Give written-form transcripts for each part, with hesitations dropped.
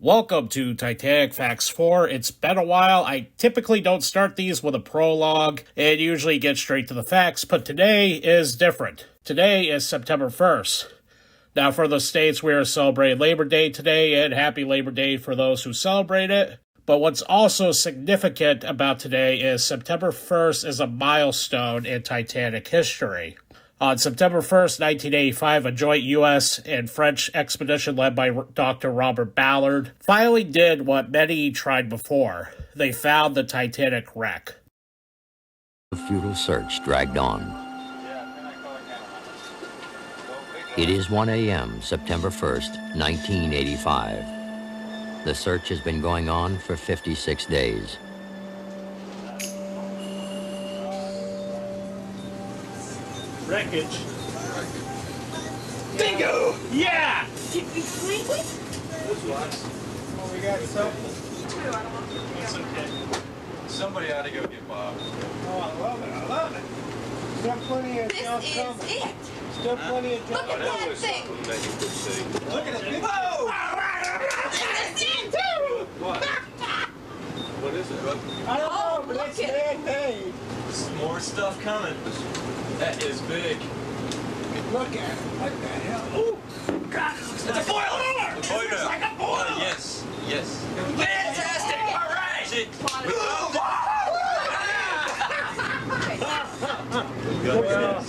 Welcome to Titanic Facts 4. It's been a while. I typically don't start these with a prologue and usually get straight to the facts, but today is different. Today is September 1st. Now, for the states, we are celebrating Labor Day today, and happy Labor Day for those who celebrate it. But what's also significant about today is September 1st is a milestone in Titanic history. On September 1st, 1985, a joint U.S. and French expedition led by Dr. Robert Ballard finally did what many tried before. They found the Titanic wreck. A futile search dragged on. It is 1 a.m., September 1st, 1985. The search has been going on for 56 days. Wreckage. Bingo! Yeah! Did we sleep with? Oh, we got something. It's okay. Somebody ought to go get Bob. Oh, I love it. I love it. Still plenty of junk This is coming. it. Still plenty of Look junk. at that thing. That you could see. Look at it. Whoa! This is it too. What? What is it? I don't know, Oh, but look it's at it. man-made. Some more stuff coming. That is big. Look at it. What the hell? Ooh. God, It's a boiler! The boiler! It's like a boiler. Yes, yes. Fantastic. All right! See, Well,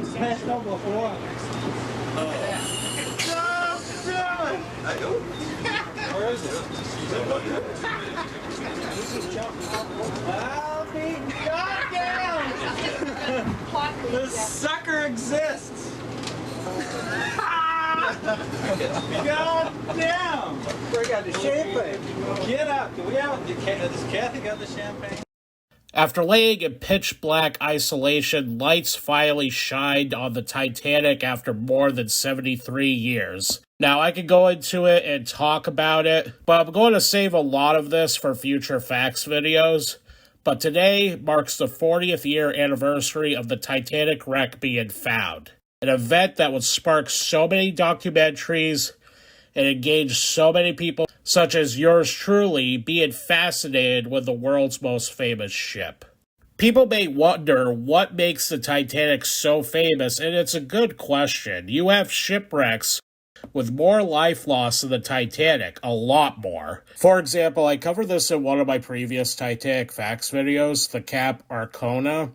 it's passed over before. Where is it? I'll be goddamn! The sucker exists! Goddamn! Bring out the champagne. Get up. Does Kathy got the champagne? After laying in pitch black isolation, lights finally shined on the Titanic after more than 73 years. Now, I could go into it and talk about it, but I'm going to save a lot of this for future facts videos. But today marks the 40th year anniversary of the Titanic wreck being found, an event that would spark so many documentaries and engage so many people, such as yours truly, being fascinated with the world's most famous ship. People may wonder what makes the Titanic so famous, and it's a good question. You have shipwrecks with more life loss than the Titanic, a lot more. For example, I covered this in one of my previous Titanic facts videos, the Cap Arcona,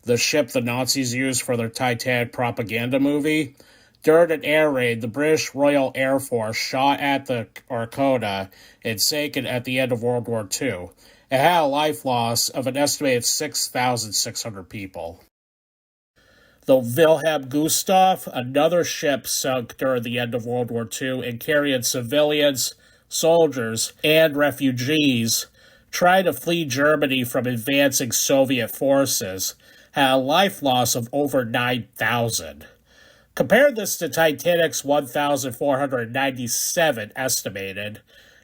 the ship the Nazis used for their Titanic propaganda movie. During an air raid, the British Royal Air Force shot at the Arcona and sank it at the end of World War II. It had a life loss of an estimated 6,600 people. The Wilhelm Gustave, another ship sunk during the end of World War II and carrying civilians, soldiers, and refugees trying to flee Germany from advancing Soviet forces, had a life loss of over 9,000. Compare this to Titanic's 1,497 estimated,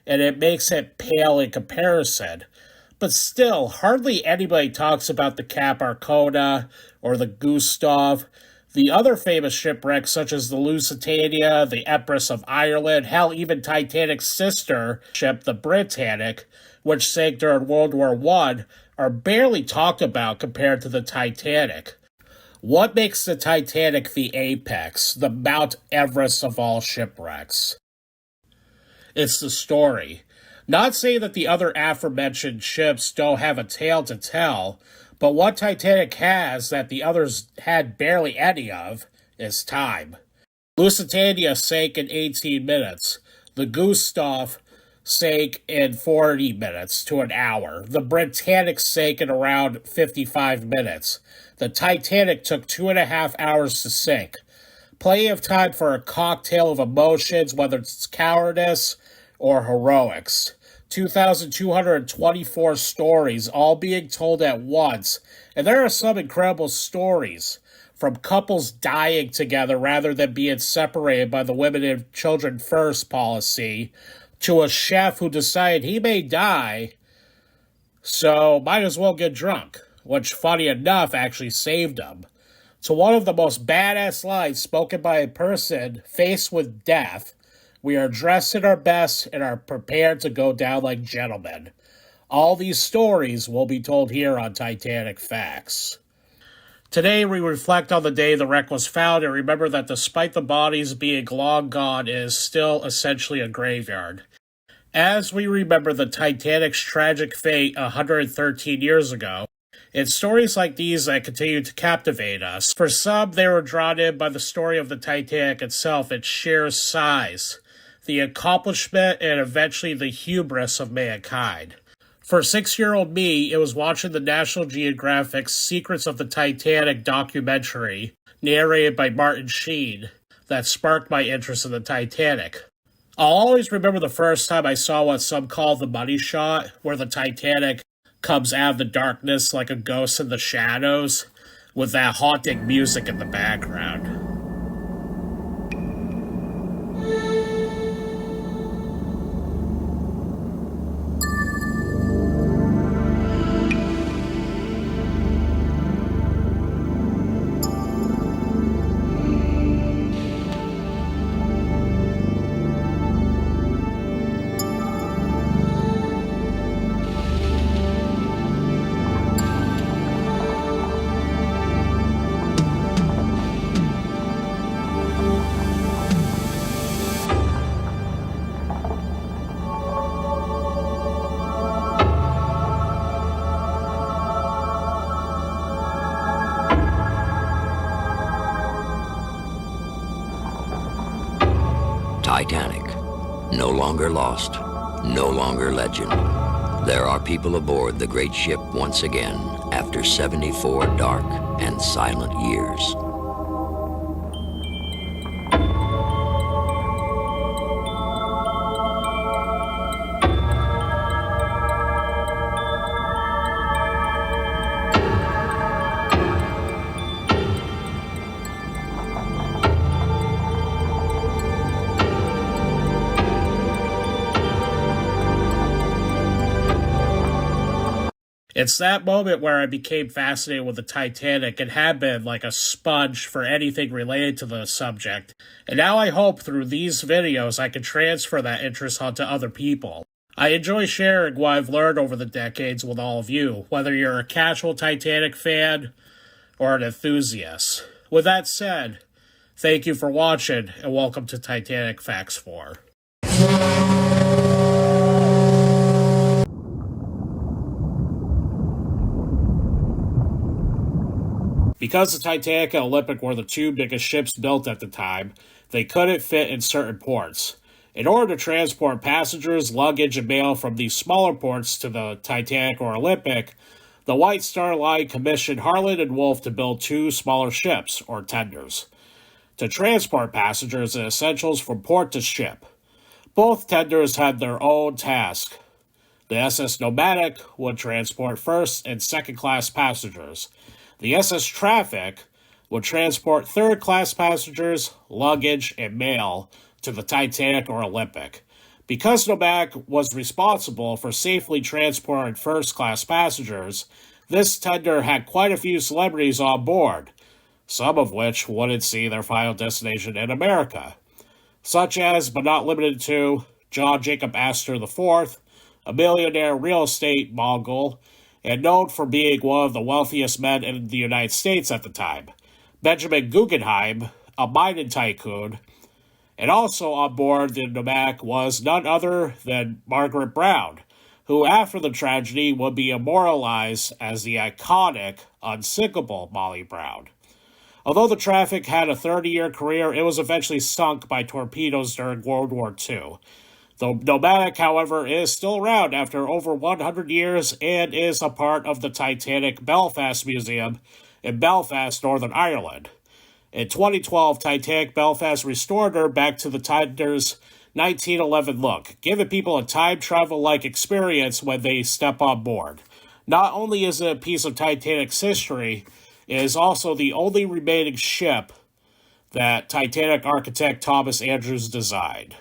and it makes it pale in comparison. But still, hardly anybody talks about the Cap Arcona or the Gustave. The other famous shipwrecks, such as the Lusitania, the Empress of Ireland, hell, even Titanic's sister ship, the Britannic, which sank during World War I, are barely talked about compared to the Titanic. What makes the Titanic the apex, the Mount Everest of all shipwrecks? It's the story. Not saying that the other aforementioned ships don't have a tale to tell, but what Titanic has that the others had barely any of is time. Lusitania sank in 18 minutes. The Gustave sank in 40 minutes to an hour. The Britannic sank in around 55 minutes. The Titanic took 2.5 hours to sink. Plenty of time for a cocktail of emotions, whether it's cowardice or heroics. 2,224 stories, all being told at once. And there are some incredible stories, from couples dying together rather than being separated by the women and children first policy, to a chef who decided he may die, so might as well get drunk, which, funny enough, actually saved him, to one of the most badass lines spoken by a person faced with death, We are dressed in our best and are prepared to go down like gentlemen. All these stories will be told here on Titanic Facts. Today, we reflect on the day the wreck was found and remember that despite the bodies being long gone, it is still essentially a graveyard. As we remember the Titanic's tragic fate 113 years ago, it's stories like these that continue to captivate us. For some, they were drawn in by the story of the Titanic itself, its sheer size, the accomplishment, and eventually the hubris of mankind. For 6-year-old me, it was watching the National Geographic's Secrets of the Titanic documentary, narrated by Martin Sheen, that sparked my interest in the Titanic. I'll always remember the first time I saw what some call the money shot, where the Titanic comes out of the darkness like a ghost in the shadows, with that haunting music in the background. Titanic. No longer lost, no longer legend. There are people aboard the great ship once again after 74 dark and silent years. It's that moment where I became fascinated with the Titanic and have been like a sponge for anything related to the subject. And now I hope through these videos I can transfer that interest onto other people. I enjoy sharing what I've learned over the decades with all of you, whether you're a casual Titanic fan or an enthusiast. With that said, thank you for watching and welcome to Titanic Facts 4. Because the Titanic and Olympic were the two biggest ships built at the time, they couldn't fit in certain ports. In order to transport passengers, luggage, and mail from these smaller ports to the Titanic or Olympic, the White Star Line commissioned Harland and Wolff to build two smaller ships, or tenders, to transport passengers and essentials from port to ship. Both tenders had their own task. The SS Nomadic would transport first and second-class passengers. The SS Traffic would transport third-class passengers, luggage, and mail to the Titanic or Olympic. Because Nomadic was responsible for safely transporting first-class passengers, this tender had quite a few celebrities on board, some of which wouldn't see their final destination in America, such as, but not limited to, John Jacob Astor IV, a millionaire real estate mogul, and known for being one of the wealthiest men in the United States at the time, Benjamin Guggenheim, a mining tycoon, and also on board the Nomadic was none other than Margaret Brown, who after the tragedy would be immortalized as the iconic, unsinkable Molly Brown. Although the Traffic had a 30-year career, it was eventually sunk by torpedoes during World War II. The Nomadic, however, is still around after over 100 years and is a part of the Titanic Belfast Museum in Belfast, Northern Ireland. In 2012, Titanic Belfast restored her back to the tender's 1911 look, giving people a time travel-like experience when they step on board. Not only is it a piece of Titanic's history, it is also the only remaining ship that Titanic architect Thomas Andrews designed.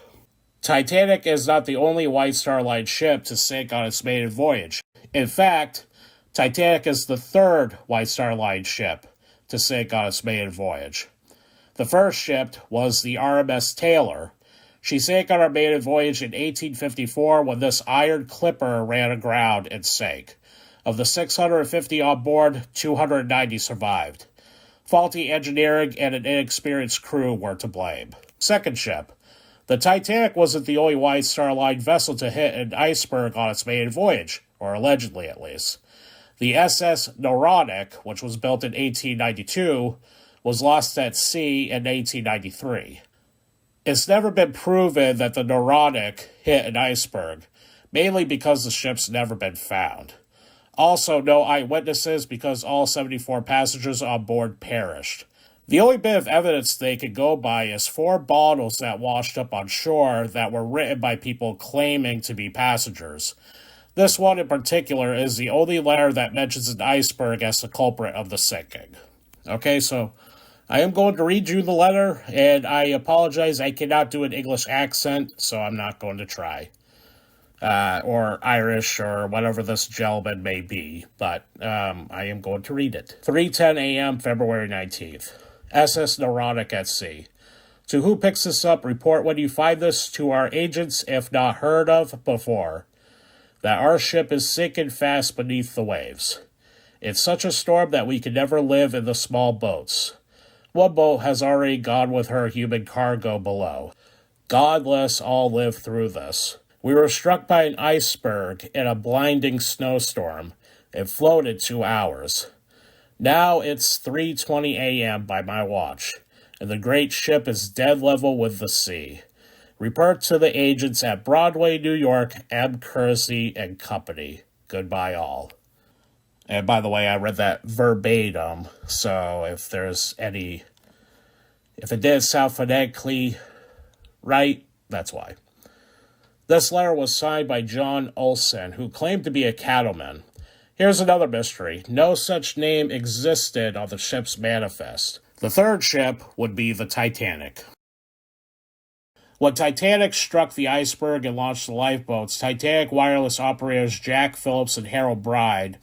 Titanic is not the only White Star Line ship to sink on its maiden voyage. In fact, Titanic is the third White Star Line ship to sink on its maiden voyage. The first ship was the RMS Tayleur, She sank on her maiden voyage in 1854 when this iron clipper ran aground and sank. Of the 650 on board, 290 survived. Faulty engineering and an inexperienced crew were to blame. Second ship. The Titanic wasn't the only White Star Line vessel to hit an iceberg on its maiden voyage, or allegedly at least. The SS Naronic, which was built in 1892, was lost at sea in 1893. It's never been proven that the Naronic hit an iceberg, mainly because the ship's never been found. Also, no eyewitnesses because all 74 passengers on board perished. The only bit of evidence they could go by is 4 bottles that washed up on shore that were written by people claiming to be passengers. This one in particular is the only letter that mentions an iceberg as the culprit of the sinking. Okay, so I am going to read you the letter, and I apologize, I cannot do an English accent, so I'm not going to try. Or Irish, or whatever this gentleman may be, but I am going to read it. 3:10 a.m., February 19th. SS Naronic at sea. To who picks this up, report when you find this to our agents, if not heard of before, that our ship is sinking fast beneath the waves. It's such a storm that we can never live in the small boats. One boat has already gone with her human cargo below. God let us all live through this. We were struck by an iceberg in a blinding snowstorm. It floated 2 hours. Now it's 3:20 a.m. by my watch, and the great ship is dead level with the sea. Report to the agents at Broadway, New York, M. Kersey and Company. Goodbye all. And by the way, I read that verbatim, so if it didn't sound phonetically right, that's why. This letter was signed by John Olson, who claimed to be a cattleman. Here's another mystery. No such name existed on the ship's manifest. The third ship would be the Titanic. When Titanic struck the iceberg and launched the lifeboats, Titanic wireless operators Jack Phillips and Harold Bride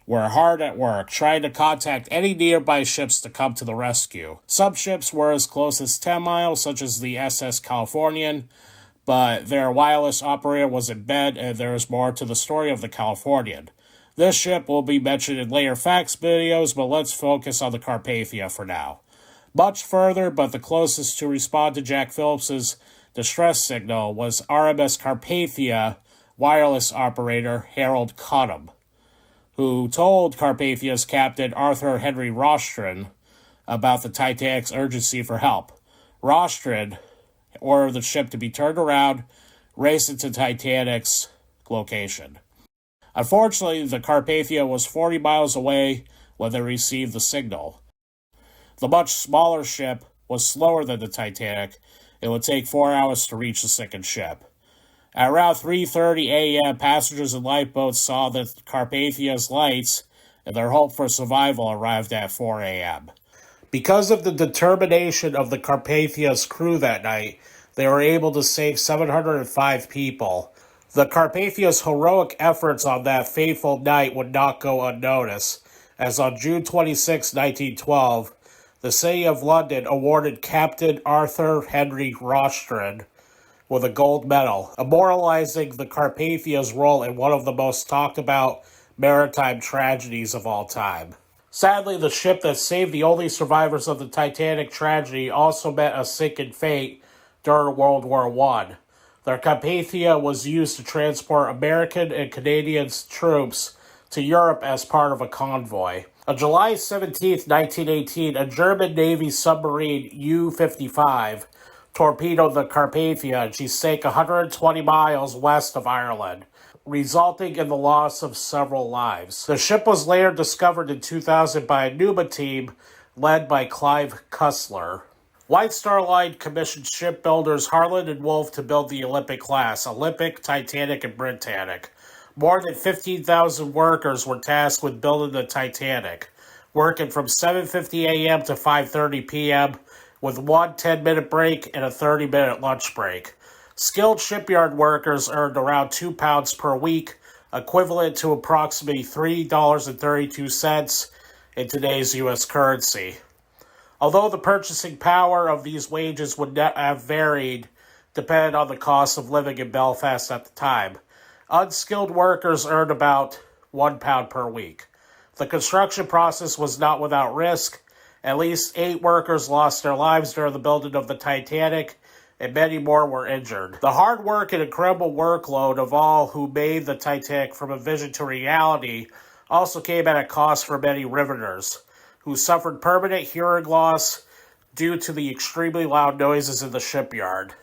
were hard at work, trying to contact any nearby ships to come to the rescue. Some ships were as close as 10 miles, such as the SS Californian, but their wireless operator was in bed, and there is more to the story of the Californian. This ship will be mentioned in later facts videos, but let's focus on the Carpathia for now. Much further, but the closest to respond to Jack Phillips's distress signal was RMS Carpathia wireless operator Harold Cottam, who told Carpathia's captain Arthur Henry Rostron about the Titanic's urgency for help. Rostron ordered the ship to be turned around, raced into Titanic's location. Unfortunately, the Carpathia was 40 miles away when they received the signal. The much smaller ship was slower than the Titanic. It would take 4 hours to reach the second ship. At around 3:30 a.m., passengers in lifeboats saw the Carpathia's lights, and their hope for survival arrived at 4 a.m. Because of the determination of the Carpathia's crew that night, they were able to save 705 people. The Carpathia's heroic efforts on that fateful night would not go unnoticed, as on June 26, 1912, the City of London awarded Captain Arthur Henry Rostron with a gold medal, immortalizing the Carpathia's role in one of the most talked about maritime tragedies of all time. Sadly, the ship that saved the only survivors of the Titanic tragedy also met a sinking fate during World War I. The Carpathia was used to transport American and Canadian troops to Europe as part of a convoy. On July 17, 1918, a German Navy submarine U-55 torpedoed the Carpathia, and she sank 120 miles west of Ireland, resulting in the loss of several lives. The ship was later discovered in 2000 by a NUMA team led by Clive Cussler. White Star Line commissioned shipbuilders Harland and Wolff to build the Olympic class, Olympic, Titanic, and Britannic. More than 15,000 workers were tasked with building the Titanic, working from 7:50 a.m. to 5:30 p.m., with one 10-minute break and a 30-minute lunch break. Skilled shipyard workers earned around £2 per week, equivalent to approximately $3.32 in today's U.S. currency. Although the purchasing power of these wages would not have varied depending on the cost of living in Belfast at the time. Unskilled workers earned about £1 per week. The construction process was not without risk. At least 8 workers lost their lives during the building of the Titanic, and many more were injured. The hard work and incredible workload of all who made the Titanic from a vision to reality also came at a cost for many riveters, who suffered permanent hearing loss due to the extremely loud noises in the shipyard.